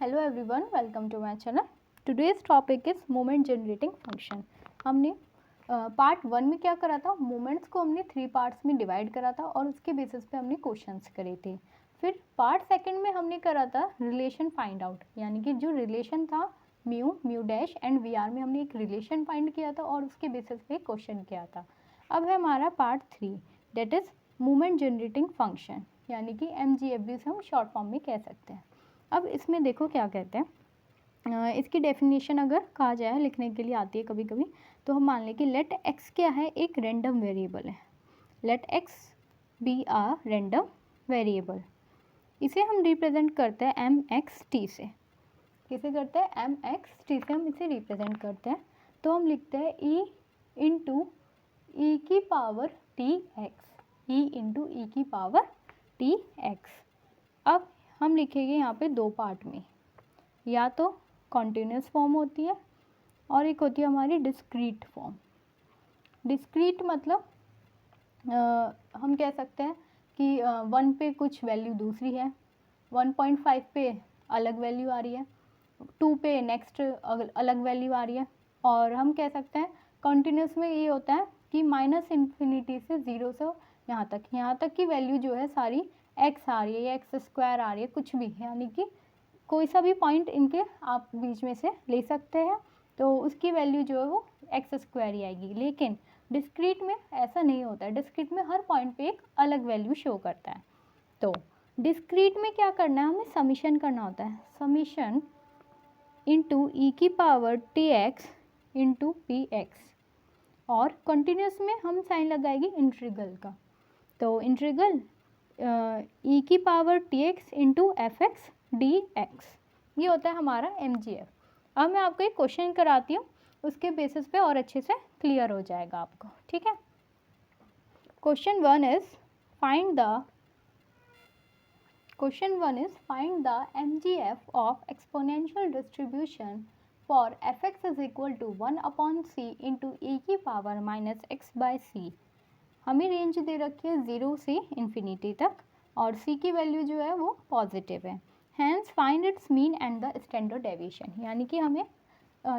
Hello everyone, welcome to my channel. Today's topic is moment generating function. हमने part 1 में क्या करा था, मोमेंट्स को हमने 3 पार्ट्स में डिवाइड करा था और उसके बेसिस पे हमने क्वेश्चंस करे थे। फिर पार्ट 2 में हमने करा था रिलेशन फाइंड आउट, यानी कि जो रिलेशन था mu dash and we are में हमने एक रिलेशन फाइंड किया था और उसके बेसिस पे क्वेश्चन किया था। अब है हमारा part 3, that is moment generating function, यानी कि MGF से हम शॉर्ट फॉर्म में कह सकते हैं। अब इसमें देखो क्या कहते हैं, इसकी डेफिनेशन अगर कहा जाए लिखने के लिए आती है कभी कभी, तो हम मान लें कि लेट एक्स क्या है, एक रैंडम वेरिएबल है। लेट एक्स बी आ रैंडम वेरिएबल। इसे हम रिप्रेजेंट करते हैं एम एक्स टी से। किसे करते हैं? एम एक्स टी से हम इसे रिप्रेजेंट करते हैं। तो हम लिखते हैं ई इंटू ई की power T X, E into E की पावर टी एक्स। अब हम लिखेंगे यहाँ पे 2 पार्ट में, या तो कॉन्टिन्यूस फॉर्म होती है और एक होती है हमारी डिस्क्रीट फॉर्म। डिस्क्रीट मतलब हम कह सकते हैं कि 1 पे कुछ वैल्यू दूसरी है, 1.5 पे अलग वैल्यू आ रही है, 2 पे नेक्स्ट अलग वैल्यू आ रही है। और हम कह सकते हैं कॉन्टिन्यूस में ये होता है कि -∞ से 0 से यहाँ तक की वैल्यू जो है सारी एक्स आ रही है या एक्स स्क्वायर आ रही है, कुछ भी, यानी कि कोई सा भी पॉइंट इनके आप बीच में से ले सकते हैं, तो उसकी वैल्यू जो है वो एक्स स्क्वायर ही आएगी। लेकिन डिस्क्रीट में ऐसा नहीं होता है, डिस्क्रीट में हर पॉइंट पे एक अलग वैल्यू शो करता है। तो डिस्क्रीट में क्या करना है, हमें समीशन करना होता है, समीशन इंटू ई की power T x into P x. और कंटिन्यूस में हम साइन लगाएंगे इंटीग्रल का, तो इंटीग्रल ई की power T x into F x D x, ये होता है हमारा MGF। अब मैं आपको एक क्वेश्चन कराती हूँ, उसके बेसिस पे और अच्छे से क्लियर हो जाएगा आपको, ठीक है। Question 1 is find the MGF of exponential distribution for fx is equal to 1/c into E की पावर -x/c। हमें रेंज दे रखी है 0 से इन्फिनिटी तक और c की वैल्यू जो है वो पॉजिटिव है। Hence find its mean and the standard deviation, यानी कि हमें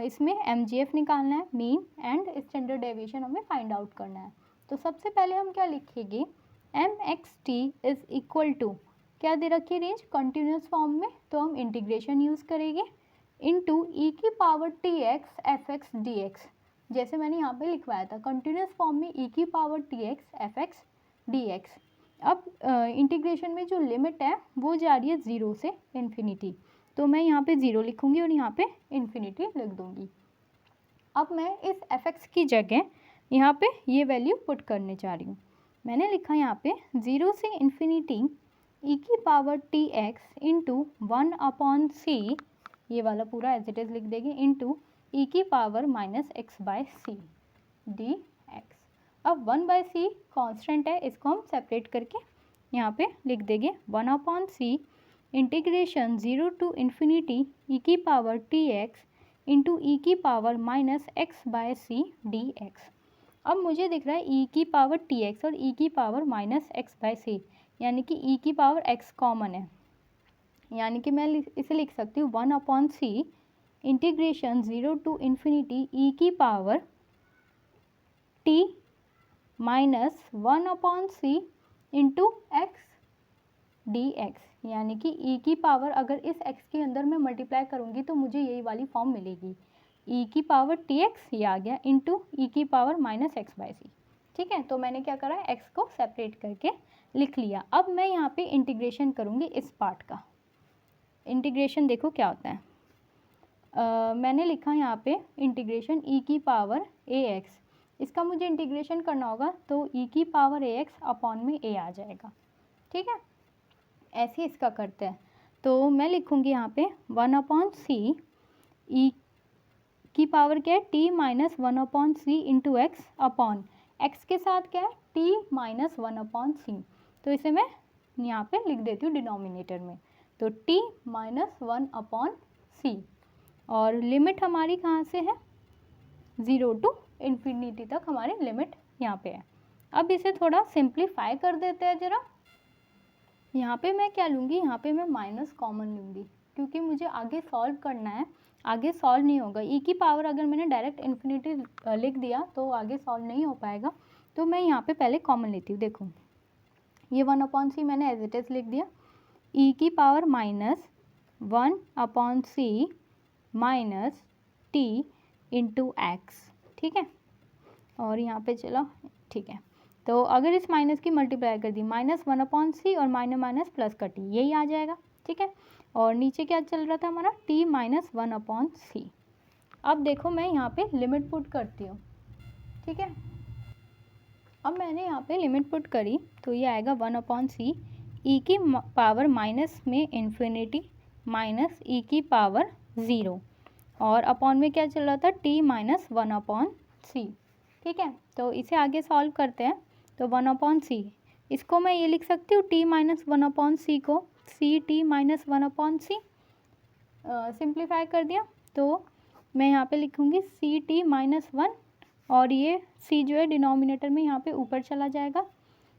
इसमें MGF निकालना है, मीन एंड स्टैंडर्ड डेविएशन हमें फाइंड आउट करना है। तो सबसे पहले हम क्या लिखेंगे, mxt इज इक्वल टू, क्या दे रखी है रेंज, कंटिन्यूस फॉर्म में, तो हम इंटीग्रेशन यूज़ करेंगे इंटू ई की power T x F x D x, जैसे मैंने यहाँ पे लिखवाया था कंटिन्यूस फॉर्म में ई की power T x F x D x. अब इंटीग्रेशन में जो लिमिट है वो जा रही है 0 से इन्फिनिटी, तो मैं यहाँ पे 0 लिखूँगी और यहाँ पे इन्फिनिटी लिख दूँगी। अब मैं इस एफ एक्स की जगह यहाँ पे ये वैल्यू पुट करने जा रही हूँ। मैंने लिखा यहाँ पे 0 से इन्फिनिटी ई की power T x into 1/c, ये वाला पूरा एज इट इज़ लिख देंगे, इंटू ई की पावर -x/c डी एक्स। अब 1/c कांस्टेंट है, इसको हम सेपरेट करके यहाँ पे लिख देंगे 1/c इंटीग्रेशन 0 टू इन्फिनिटी ई की power T x into E की पावर -x/c डी एक्स। अब मुझे दिख रहा है ई की पावर टी एक्स और ई की पावर -x/c, यानी कि ई की पावर x कॉमन है, यानी कि मैं इसे लिख सकती हूँ 1/c इंटीग्रेशन 0 टू इन्फिनिटी ई की power t -1/c into x D x, यानी कि ई की पावर अगर इस x के अंदर मैं मल्टीप्लाई करूँगी तो मुझे यही वाली फॉर्म मिलेगी, ई की पावर टी एक्स ये आ गया इंटू ई की पावर -x/c, ठीक है। तो मैंने क्या करा, x को सेपरेट करके लिख लिया। अब मैं यहाँ पे इंटीग्रेशन करूँगी इस पार्ट का। इंटीग्रेशन देखो क्या होता है, मैंने लिखा यहाँ पे इंटीग्रेशन ई की पावर ax, इसका मुझे इंटीग्रेशन करना होगा तो ई की पावर ax अपॉन में a आ जाएगा, ठीक है। ऐसे इसका करते हैं, तो मैं लिखूँगी यहाँ पे 1/c ई की पावर क्या है t -1/c into x upon x के साथ क्या है t -1/c, तो इसे मैं यहाँ पे लिख देती हूँ डिनोमिनेटर में, तो t -1/c और लिमिट हमारी कहाँ से है, 0 टू इन्फिनिटी तक हमारी लिमिट यहाँ पे है। अब इसे थोड़ा सिंप्लीफाई कर देते हैं ज़रा। यहाँ पे मैं क्या लूँगी, यहाँ पे मैं माइनस कॉमन लूँगी, क्योंकि मुझे आगे सॉल्व करना है, आगे सॉल्व नहीं होगा। ई की पावर अगर मैंने डायरेक्ट इन्फिनिटी लिख दिया तो आगे सॉल्व नहीं हो पाएगा। तो मैं यहाँ पे पहले कॉमन लेती हूँ। देखो ये 1/c मैंने एज इट इज़ लिख दिया, ई की power -1/c minus T into x, ठीक है। और यहाँ पे चलो ठीक है, तो अगर इस माइनस की मल्टीप्लाई कर दी, -1/c और माइनस माइनस प्लस का टी, यही आ जाएगा, ठीक है। और नीचे क्या चल रहा था हमारा, t - 1/c। अब देखो मैं यहाँ पे लिमिट पुट करती हूँ, ठीक है। अब मैंने यहाँ पे लिमिट पुट करी तो ये आएगा 1/c, e की पावर माइनस में इन्फिनिटी माइनस e की पावर 0, और अपॉन में क्या चल रहा था, t - 1/c, ठीक है। तो इसे आगे सॉल्व करते हैं। तो 1/c, इसको मैं ये लिख सकती हूँ t - 1/c को ct - 1/c, सिंप्लीफाई कर दिया तो मैं यहाँ पे लिखूँगी ct - 1, और ये c जो है डिनोमिनेटर में यहाँ पे ऊपर चला जाएगा,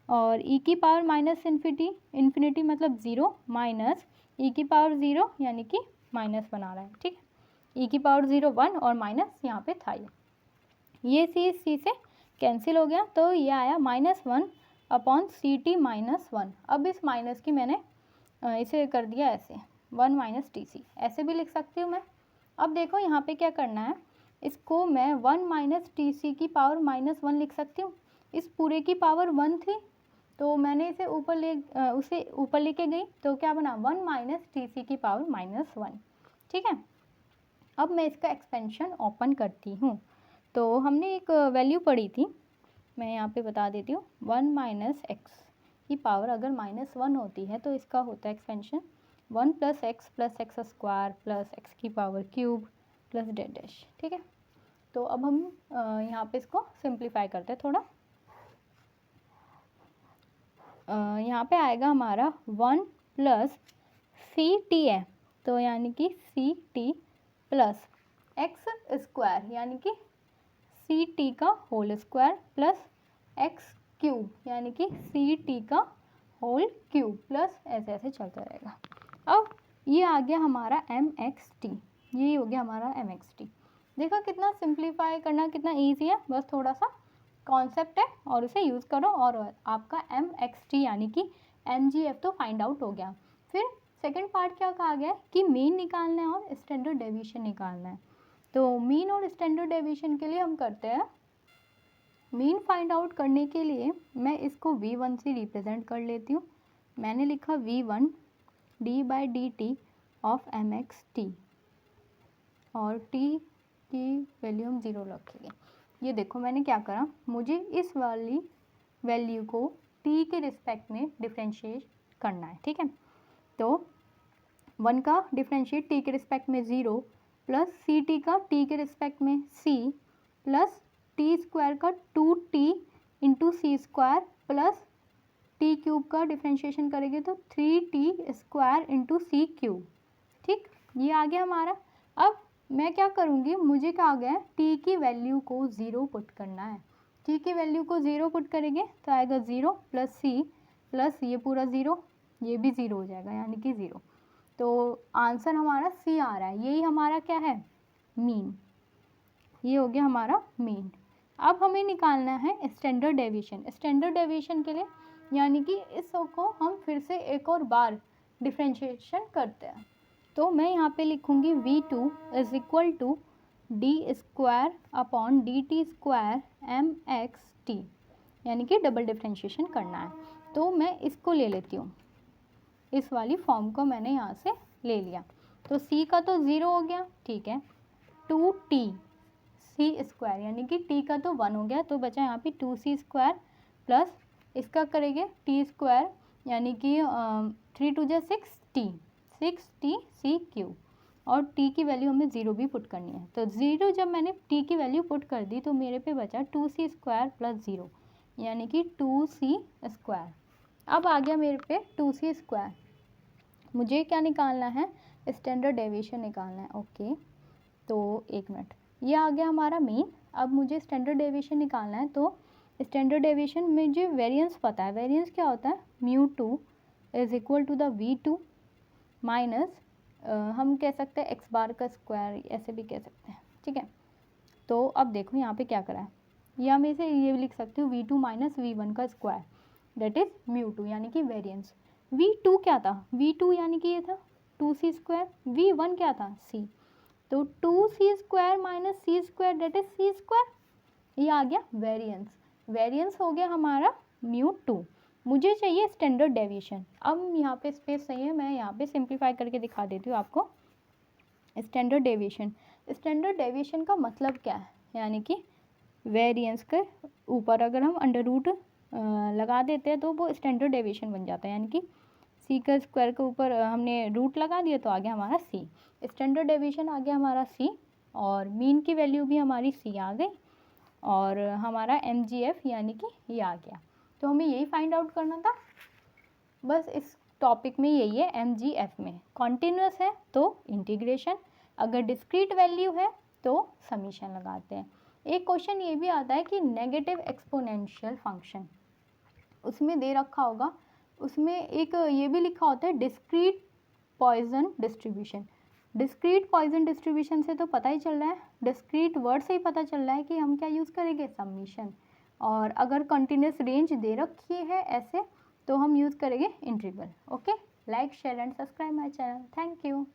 और e की पावर माइनस इन्फिनिटी मतलब 0 माइनस e की पावर 0 यानी कि माइनस बना रहा है, ठीक है। e की पावर 0 1 और माइनस यहाँ पे था, ये c इस c से कैंसिल हो गया, तो ये आया -1/ct - 1। अब इस माइनस की मैंने इसे कर दिया ऐसे 1 - tc, ऐसे भी लिख सकती हूँ मैं। अब देखो यहाँ पे क्या करना है, इसको मैं 1 - tc की पावर -1 लिख सकती हूँ। इस पूरे की पावर 1 थी तो मैंने इसे उसे ऊपर लेके गई तो क्या बना, 1 - tc की पावर -1, ठीक है। अब मैं इसका एक्सपेंशन ओपन करती हूँ। तो हमने एक वैल्यू पढ़ी थी, मैं यहाँ पे बता देती हूँ, 1 - x की पावर अगर -1 होती है तो इसका होता है एक्सपेंशन 1 + x + x² + x की पावर क्यूब प्लस डैश, ठीक है। तो अब हम यहाँ पे इसको सिंप्लीफाई करते हैं थोड़ा। यहाँ पे आएगा हमारा 1 + ct है, तो यानी कि ct प्लस x² यानी कि ct का होल स्क्वायर प्लस x³ यानी कि ct का होल क्यूब प्लस ऐसे ऐसे चलता रहेगा। अब ये आ गया हमारा mxt, ये हो गया हमारा mxt। देखो कितना सिंप्लीफाई करना कितना ईजी है, बस थोड़ा सा कॉन्सेप्ट है और उसे यूज़ करो और आपका mxt यानी कि mgf तो फाइंड आउट हो गया। फिर सेकंड पार्ट क्या कहा गया है कि मीन निकालना है और स्टैंडर्ड डेविएशन निकालना है। तो मीन और स्टैंडर्ड डेविएशन के लिए हम करते हैं, मीन फाइंड आउट करने के लिए मैं इसको v1 से रिप्रेजेंट कर लेती हूँ। मैंने लिखा v1 d/dt ऑफ mxt और t की वैल्यू हम 0 रखेंगे। ये देखो मैंने क्या करा, मुझे इस वाली वैल्यू को t के रिस्पेक्ट में डिफ्रेंशिएट करना है, ठीक है। तो 1 का डिफ्रेंशिएट t के रिस्पेक्ट में 0 प्लस ct का t के रिस्पेक्ट में c प्लस t² का 2t into c² plus t³ का डिफ्रेंशिएशन करेंगे तो 3t² इंटू c³, ठीक, ये आ गया हमारा। अब मैं क्या करूँगी, मुझे क्या आ गया है, t की वैल्यू को 0 पुट करना है। t की वैल्यू को 0 पुट करेंगे तो आएगा 0 प्लस c प्लस ये पूरा 0, ये भी 0 हो जाएगा यानी कि 0। तो आंसर हमारा c आ रहा है, यही हमारा क्या है, मीन। ये हो गया हमारा मीन। अब हमें निकालना है स्टैंडर्ड डेविएशन। स्टैंडर्ड डेविएशन के लिए यानी कि इसको हम फिर से एक और बार डिफ्रेंशिएशन करते हैं। तो मैं यहाँ पे लिखूँगी v2 = d² mxt, यानी कि डबल डिफ्रेंशिएशन करना है। तो मैं इसको ले लेती हूँ, इस वाली फॉर्म को मैंने यहाँ से ले लिया। तो c का तो 0 हो गया, ठीक है, 2t c² यानी कि t का तो 1 हो गया, तो बचा यहाँ पे 2c² प्लस इसका करेंगे t² यानी कि 3 × 2 = 6t c³ और t की वैल्यू हमें 0 भी पुट करनी है। तो 0 जब मैंने t की वैल्यू पुट कर दी तो मेरे पे बचा 2c² प्लस 0 यानी कि 2c²। अब आ गया मेरे पे 2c², मुझे क्या निकालना है, स्टैंडर्ड डेविएशन निकालना है। ओके, तो एक मिनट, ये आ गया हमारा मीन। अब मुझे स्टैंडर्ड डेविएशन निकालना है, तो स्टैंडर्ड डेविएशन में मुझे वेरिएंस पता है। वेरिएंस क्या होता है, μ2 = v2 माइनस हम कह सकते हैं एक्स बार का स्क्वायर, ऐसे भी कह सकते हैं, ठीक है। तो अब देखो यहाँ पे क्या करा है, या मैं इसे ये भी लिख सकती हूँ v2 माइनस v1 का स्क्वायर, दैट इज μ2 यानी कि वेरिएंस। v2 क्या था, v2 यानी कि ये था 2c स्क्वायर, v1 क्या था c, तो 2c square minus c square that is c square, ये आ गया वेरिएंस। वेरिएंस हो गया हमारा μ2। मुझे चाहिए स्टैंडर्ड डेविएशन। अब यहाँ पे स्पेस सही है, मैं यहाँ पे सिंप्लीफाई करके दिखा देती हूँ आपको। स्टैंडर्ड डेविएशन, स्टैंडर्ड डेविएशन का मतलब क्या है, यानी कि वेरिएंस के ऊपर अगर हम अंडर रूट लगा देते हैं तो वो स्टैंडर्ड डेविएशन बन जाता है, यानी कि सी का स्क्वायर के ऊपर हमने रूट लगा दिया तो आ गया हमारा सी, स्टैंडर्ड डेविएशन आ गया हमारा सी, और मीन की वैल्यू भी हमारी सी आ गई, और हमारा MGF यानी कि ये आ गया। तो हमें यही फाइंड आउट करना था, बस इस टॉपिक में यही है। MGF में कॉन्टिन्यूस है तो इंटीग्रेशन, अगर डिस्क्रीट वैल्यू है तो समीशन लगाते हैं। एक क्वेश्चन ये भी आता है कि नेगेटिव एक्सपोनेंशियल फंक्शन, उसमें दे रखा होगा, उसमें एक ये भी लिखा होता है discrete Poisson distribution. Discrete Poisson distribution से तो पता ही चल रहा है, डिस्क्रीट वर्ड से ही पता चल रहा है कि हम क्या यूज़ करेंगे, समीशन। और अगर कंटिन्यूस रेंज दे रखी है ऐसे तो हम यूज़ करेंगे integral. Okay, like share and subscribe my channel. Thank you.